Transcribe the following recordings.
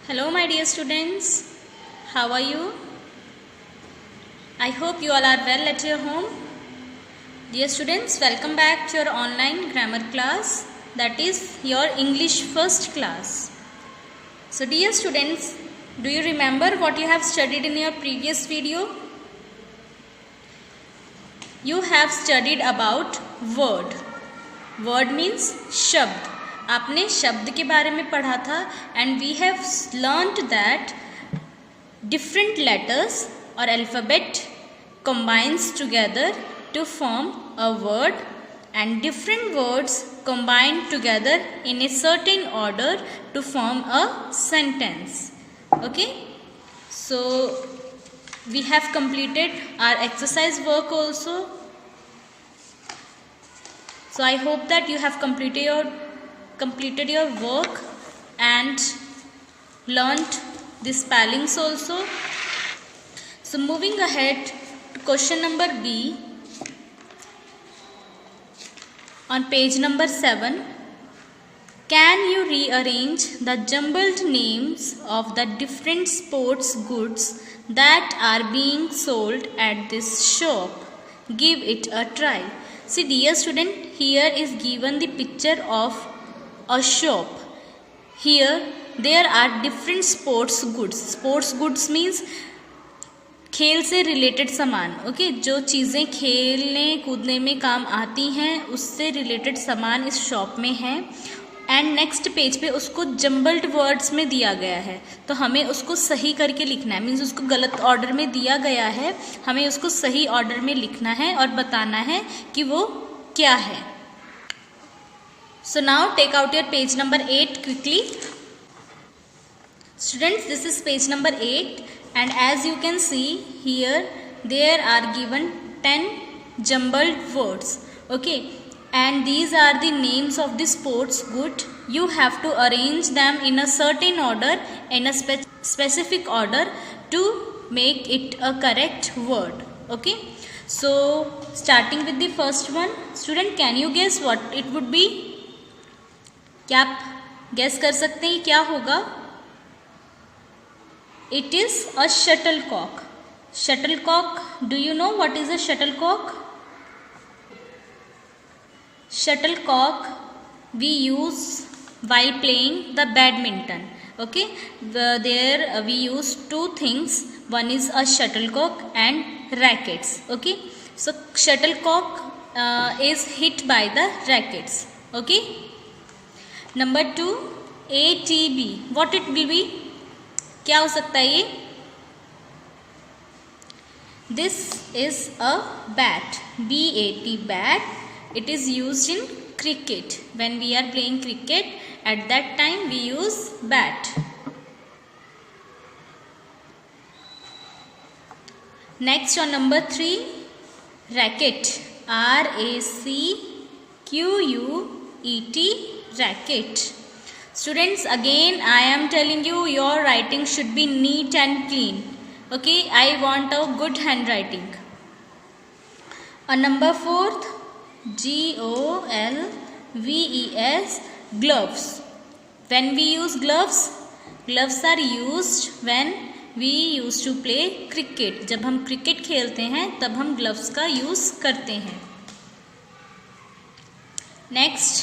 Hello my dear students, how are you? I hope you all are well at your home. Dear students, welcome back to your online grammar class, that is your English first class. So dear students, do you remember what you have studied in your previous video? You have studied about word. Word means शब्द. आपने शब्द के बारे में पढ़ा था and we have learnt that different letters or alphabet combines together to form a word and different words combine together in a certain order to form a sentence. Okay, so we have completed our exercise work also. So I hope that you have completed your work and learnt the spellings also. So moving ahead to question number B on page number 7. Can you rearrange the jumbled names of the different sports goods that are being sold at this shop? Give it a try. See dear student, here is given the picture of a shop. Here there are different sports goods. Sports goods means खेल से related सामान. Okay, जो चीज़ें खेलने कूदने में काम आती हैं उससे रिलेटेड सामान इस शॉप में है. एंड नेक्स्ट पेज पे उसको जम्बल्ड वर्ड्स में दिया गया है, तो हमें उसको सही करके लिखना है. मीन्स उसको गलत ऑर्डर में दिया गया है, हमें उसको सही ऑर्डर में लिखना है और बताना है कि वो क्या है. So now take out your page number 8 quickly. Students, this is page number 8 and as you can see here there are given 10 jumbled words. Okay, and these are the names of the sports good. You have to arrange them in a certain order, in a specific order to make it a correct word. Okay, so starting with the first one, student, can you guess what it would be? क्या आप gas कर सकते हैं क्या होगा? It is a shuttlecock. Shuttlecock, do you know what is a shuttlecock? Shuttlecock we use while playing the badminton. Okay, there we use two things. One is a shuttlecock and rackets. Okay, so shuttlecock is hit by the rackets. Okay. Number 2, ATB. What it will be? क्या हो सकता है ये? This is a bat. BAT, bat. It is used in cricket. When we are playing cricket, at that time we use bat. Next on number 3, racket. RACQUET. Racket. Students, again I am telling you your writing should be neat and clean. Okay, I want a good handwriting. On number 4th, GOLVES, gloves. When we use gloves, gloves are used when we used to play cricket. जब हम cricket खेलते हैं तब हम gloves का use करते हैं. Next,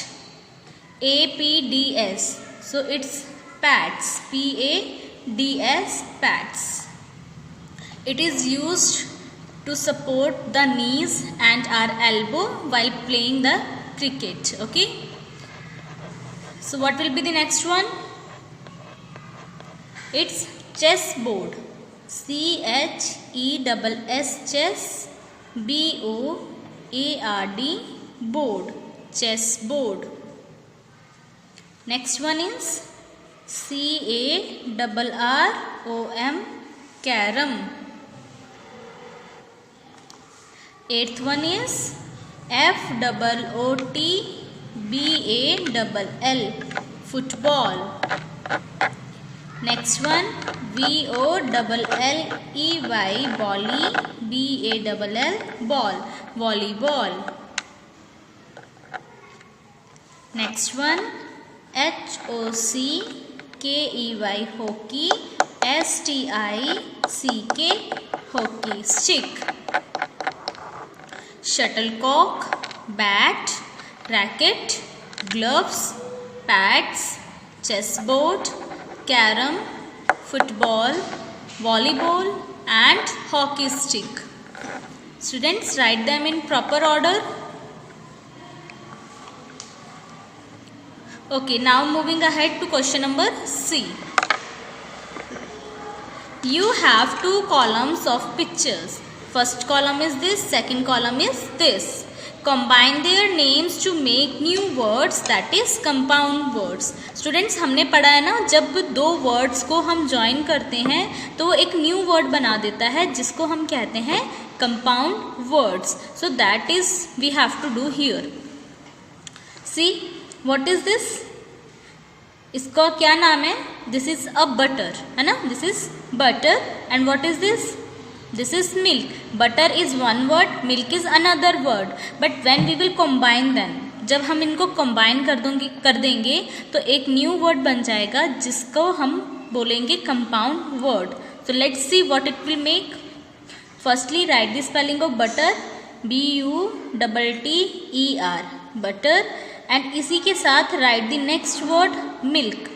APDS. So it's pads. PADS, pads. It is used to support the knees and our elbow while playing the cricket. Okay. So what will be the next one? It's chessboard. CHESS, chess. BOARD, board. Chessboard. Next one is CARROM, carom. 8th one is FOOTBALL, football. Next one, VOLLEY, volley. BALL, ball, volleyball. Next one, HOC K-E-Y, hockey, S-T-I-C-K, hockey stick. Shuttlecock, bat, racket, gloves, pads, chessboard, carom, football, volleyball and hockey stick. Students, write them in proper order. Okay, now moving ahead to question number C. You have two columns of pictures. First column is this, second column is this. Combine their names to make new words, that is compound words. Students, हमने पढ़ा है ना, जब दो words को हम join करते हैं तो वो एक new word बना देता है जिसको हम कहते हैं compound words. So that is we have to do here. See, what is this? इसका क्या नाम है? This is a butter, है ना? This is butter. And what is this? This is milk. Butter is one word, milk is another word. But when we will combine them, जब हम इनको combine कर देंगे तो एक new word बन जाएगा जिसको हम बोलेंगे compound word. So let's see what it will make. Firstly, write the spelling of butter, B-U-T-T-E-R, butter. And इसी के साथ write the next word milk,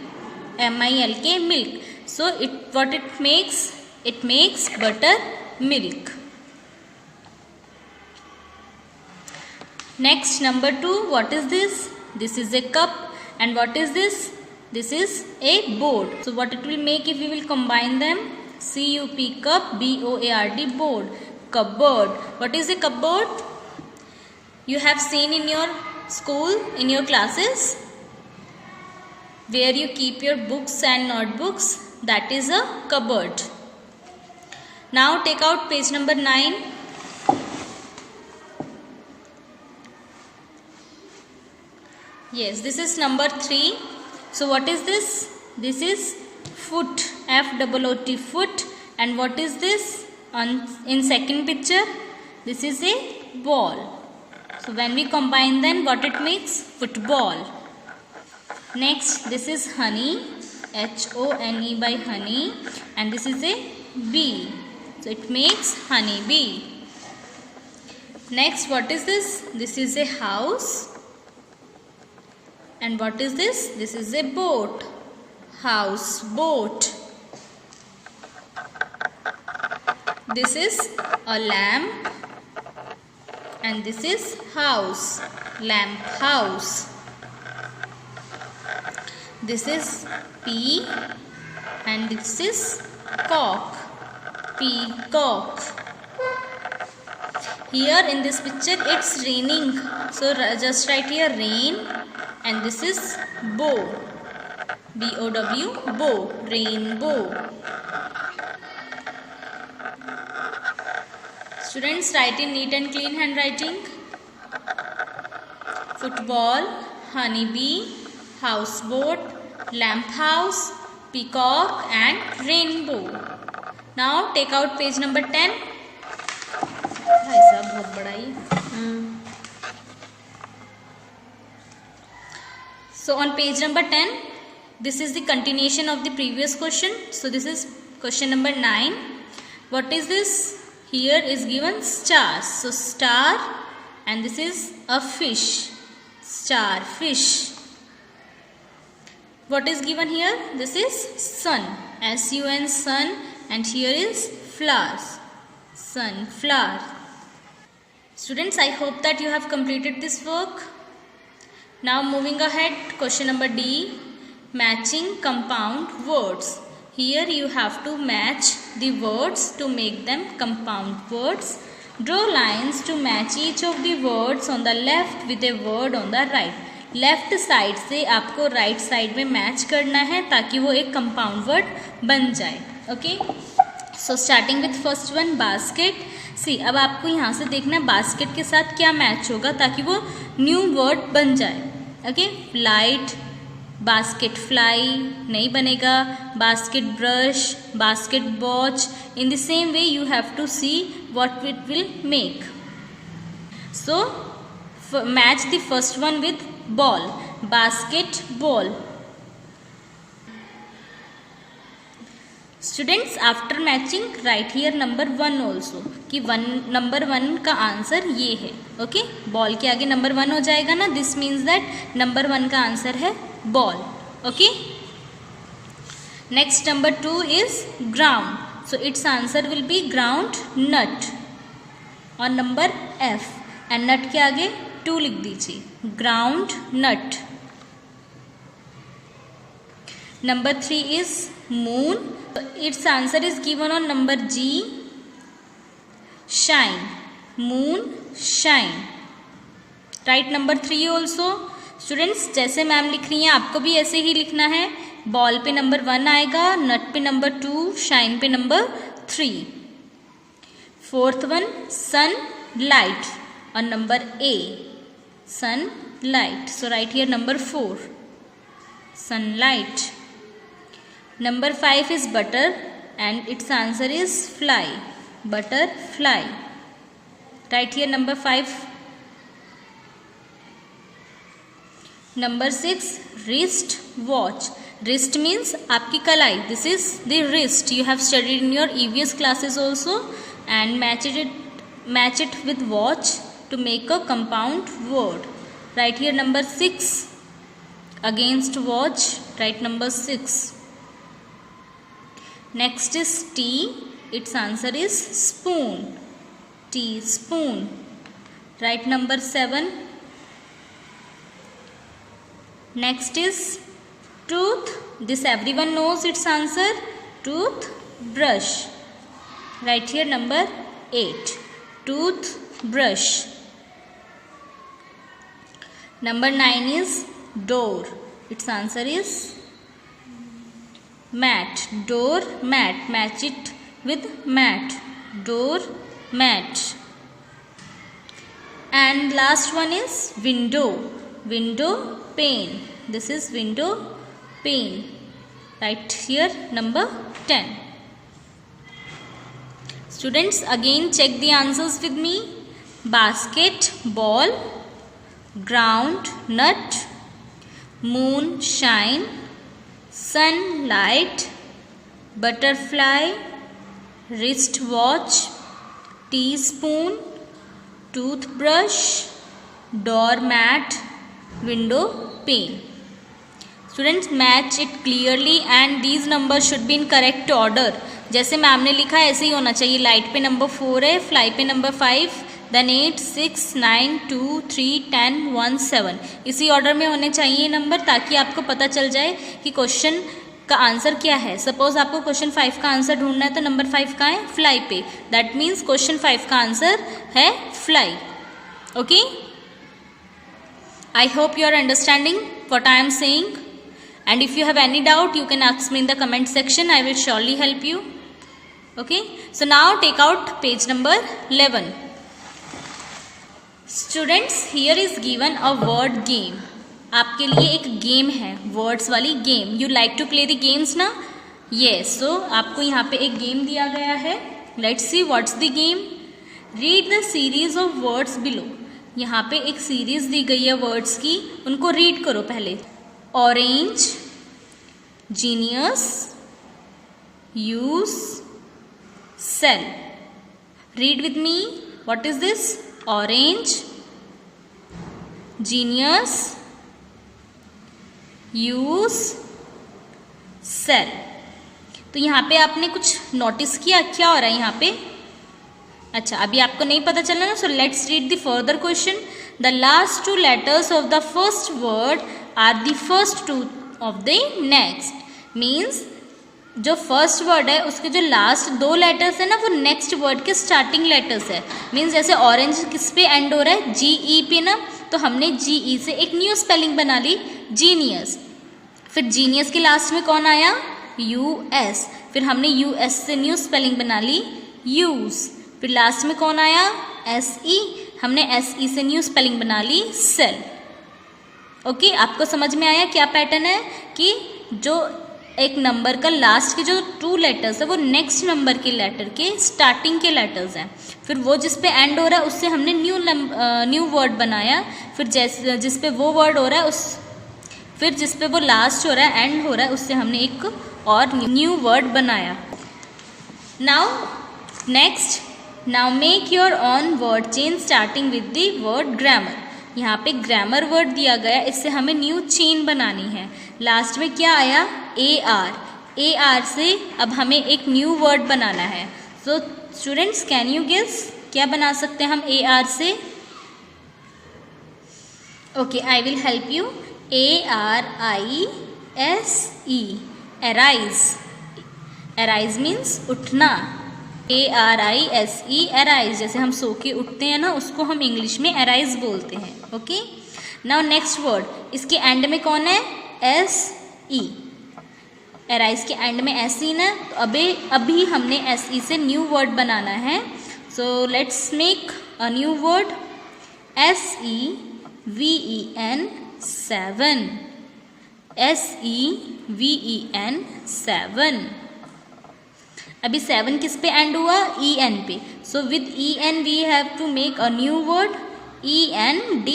M-I-L-K, milk. So what it makes? It makes butter milk. Next, number 2, what is this? This is a cup. And what is this? This is a board. So what it will make if we will combine them? C-U-P, cup, B-O-A-R-D, board. Cupboard. What is a cupboard? You have seen in your school, in your classes, where you keep your books and notebooks. That is a cupboard. Now take out page number 9. Yes, this is number 3. So what is this? This is foot, F-O-O-T, foot. And what is this? In second picture, this is a ball. So when we combine them, what it makes? Football. Next, this is honey, H-O-N-E by honey. And this is a bee. So it makes honey bee. Next, what is this? This is a house. And what is this? This is a boat. House boat. This is a lamp. And this is house. Lamp house. This is pea. And this is cock. Peacock. Here in this picture it's raining. So just write here rain. And this is bow. B-O-W, bow. Rainbow. Students, write in neat and clean handwriting. Football, honeybee, houseboat, lamp house, peacock and rainbow. Now take out page number 10. भाई साहब बहुत बड़ा ही. So on page number 10, this is the continuation of the previous question. So this is question number 9. What is this? Here is given stars. So star, and this is a fish. Star, fish. What is given here? This is sun. S-U-N, sun. And here is flowers. Sunflower. Students, I hope that you have completed this work. Now moving ahead, question number D, matching compound words. Here you have to match the words to make them compound words. Draw lines to match each of the words on the left with a word on the right. Left side से आपको right side में match करना है ताकि वो एक compound word बन जाए. Okay, so starting with first one, basket. See, अब आपको यहाँ से देखना है बास्केट के साथ क्या मैच होगा ताकि वो न्यू वर्ड बन जाए. ओके, लाइट, बास्केट फ्लाई नहीं बनेगा. Basket brush, basket watch. In the same way you have to see what it will make. So match the first one with ball, basket, ball. Students after matching write here number 1 also, कि number 1 का answer ये है. Okay, ball के आगे number 1 हो जाएगा ना, this means that number 1 का आंसर है ball. Okay, next number 2 is ground, so its answer will be ground nut और नंबर F, एंड नट के आगे 2 लिख दीजिए, ground nut. Number 3 is moon. Its answer is given on number G. Shine. Moon shine. Write number 3 also. Students जैसे ma'am लिख रही हैं आपको भी ऐसे ही लिखना है. बॉल पे नंबर 1 आएगा, नट पे नंबर 2, शाइन पे number 3. Fourth one sun light और number A. Sun light. So write here number 4. Sunlight. Number 5 is butter and its answer is fly. Butterfly. Write here number 5. Number 6 wrist watch. Wrist means आपकी कलाई. This is the wrist. You have studied in your EVS classes also and match it with watch to make a compound word. Write here number 6. Against watch, write number 6. Next is tea. Its answer is spoon. Teaspoon. Write number 7. Next is tooth. This everyone knows its answer. Toothbrush. Write here number 8. Toothbrush. Number 9 is door. Its answer is mat. Door mat. Match it with mat. Door mat. And last one is window. Window pane. This is window pane. Right here number 10. Students again check the answers with me. Basket, ball, ground, nut, moon, shine, sunlight, butterfly, wristwatch, teaspoon, toothbrush, doormat, window pane. Students match it clearly and these numbers should be in correct order. जैसे ma'am ने लिखा है ऐसे ही होना चाहिए. Light पे number 4 है, fly पे नंबर 5, देन 8, 6, 9, 2, 3, 10, 1, 7. इसी ऑर्डर में होने चाहिए नंबर, ताकि आपको पता चल जाए कि क्वेश्चन का आंसर क्या है. सपोज आपको क्वेश्चन 5 का आंसर ढूंढना है तो नंबर 5 कहाँ है? फ्लाई पे. दैट मीन्स क्वेश्चन 5 का आंसर है fly. Okay, I hope you are understanding what I am saying, and if you have any doubt you can ask me in the comment section. I will surely help you. Okay, so now take out page number 11. Students, here is given a word game. आपके लिए एक game है, words वाली game. You like to play the games ना? Yes, so आपको यहाँ पे एक गेम दिया गया है. Let's see what's the game. Read the series of words below. यहाँ पे एक सीरीज दी गई है वर्ड्स की, उनको रीड करो पहले. Orange, genius, use, sell. Read with me. What is this? Orange, genius, use, sell. तो यहाँ पे आपने कुछ नोटिस किया, क्या हो रहा है यहाँ पे? अच्छा, अभी आपको नहीं पता चला ना. So let's read the further question. The last 2 letters of the first word are the first 2 of the next. Means जो फर्स्ट वर्ड है उसके जो लास्ट 2 लेटर्स है ना, वो नेक्स्ट वर्ड के स्टार्टिंग लेटर्स है. मीन्स जैसे ऑरेंज किस पे एंड हो रहा है? GE पे ना, तो हमने GE से एक न्यू स्पेलिंग बना ली, जीनियस. फिर जीनियस के लास्ट में कौन आया? US. फिर हमने US से न्यू स्पेलिंग बना ली, यूज. फिर लास्ट में कौन आया? SE. हमने SE से न्यू स्पेलिंग बना ली, सेल. ओके, आपको समझ में आया क्या पैटर्न है? कि जो एक नंबर का लास्ट के जो 2 लेटर्स है वो नेक्स्ट नंबर के लेटर के स्टार्टिंग के लेटर्स हैं. फिर वो जिस पे एंड हो रहा है उससे हमने न्यू वर्ड बनाया. फिर जिस पे वो वर्ड हो रहा है फिर जिस पे वो लास्ट हो रहा है, एंड हो रहा है, उससे हमने एक और न्यू वर्ड बनाया. Now next, now make your on word chain starting with the word grammar. यहाँ पे ग्रामर वर्ड दिया गया, इससे हमें न्यू चेन बनानी है। लास्ट में क्या आया? AR। AR से अब हमें एक न्यू वर्ड बनाना है। So students, can you guess क्या बना सकते हैं हम AR से? Okay, I will help you. ARISE, arise। arise means उठना। ARISE, arise, जैसे हम सो के उठते हैं ना, उसको हम इंग्लिश में arise बोलते हैं। ओके, नाउ नेक्स्ट वर्ड, इसके एंड में कौन है? SE। arise के एंड में SE ना, तो अभी हमने SE से न्यू वर्ड बनाना है। So let's make a new word, SEVEN, 7। SEVEN, 7। अभी 7 किस पे एंड हुआ? EN पे। So with EN we have to make a new word, END,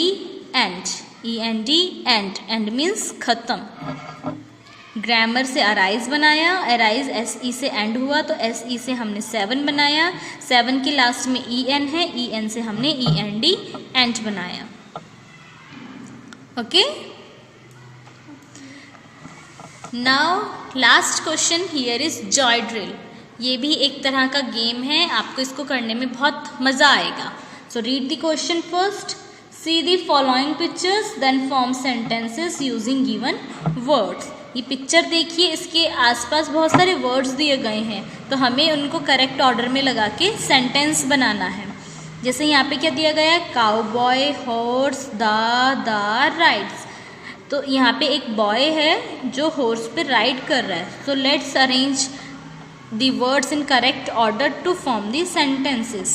end. END, end. End means खत्म। ग्रामर से अराइज बनाया, अराइज SE से एंड हुआ, तो SE से हमने 7 बनाया। 7 के लास्ट में EN है, EN से हमने END, एंड बनाया। Okay, now last question here is Joy drill. ये भी एक तरह का गेम है, आपको इसको करने में बहुत मज़ा आएगा। So read the question first, see the following pictures then form sentences using given words. ये पिक्चर देखिए, इसके आसपास बहुत सारे वर्ड्स दिए गए हैं, तो हमें उनको करेक्ट ऑर्डर में लगा के सेंटेंस बनाना है। जैसे यहाँ पे क्या दिया गया है? Cowboy, horse, the rides. तो यहाँ पे एक बॉय है जो हॉर्स पे राइड कर रहा है। So let's arrange the words in correct order to form the sentences.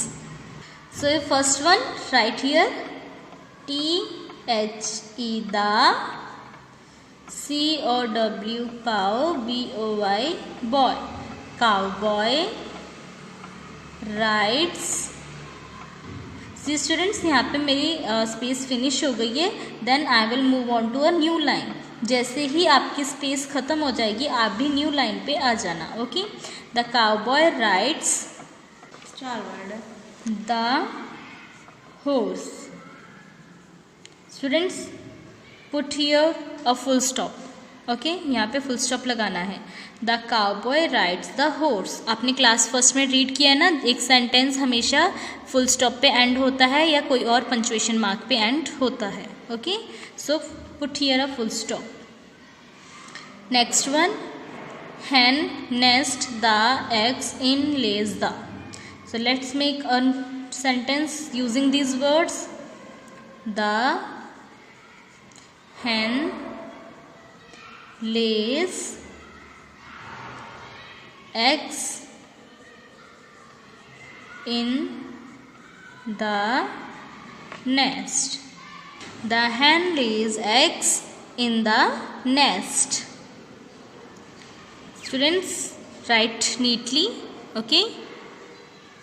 So first one, write here THE, the, COW, cow, BOY, boy, cowboy rides। See students, यहाँ पे मेरी स्पेस फिनिश हो गई है। Then I will move on to a new line. जैसे ही आपकी space खत्म हो जाएगी, आप भी न्यू लाइन पे आ जाना। Okay, the cowboy rides, star word, the horse. Students, put here a full stop. Okay, यहाँ पे फुल स्टॉप लगाना है। The cowboy rides the horse. आपने क्लास फर्स्ट में रीड किया है ना, एक सेंटेंस हमेशा फुल स्टॉप पे एंड होता है या कोई और पंक्चुएशन मार्क पे एंड होता है। Okay, so put here a full stop. Next one, hen nest the eggs in lays the। so let's make a sentence using these words, the hen lays eggs in the nest। the hen lays eggs in the nest। Students, write neatly. Okay,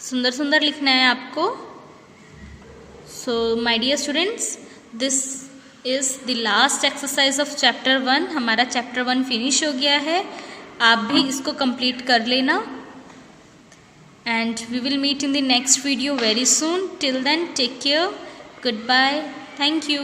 सुंदर सुंदर लिखना है आपको। So my dear students, this is the last exercise of chapter 1। हमारा chapter 1 finish हो गया है। आप भी इसको कंप्लीट कर लेना, and we will meet in the next video very soon. Till then, take care, goodbye, thank you.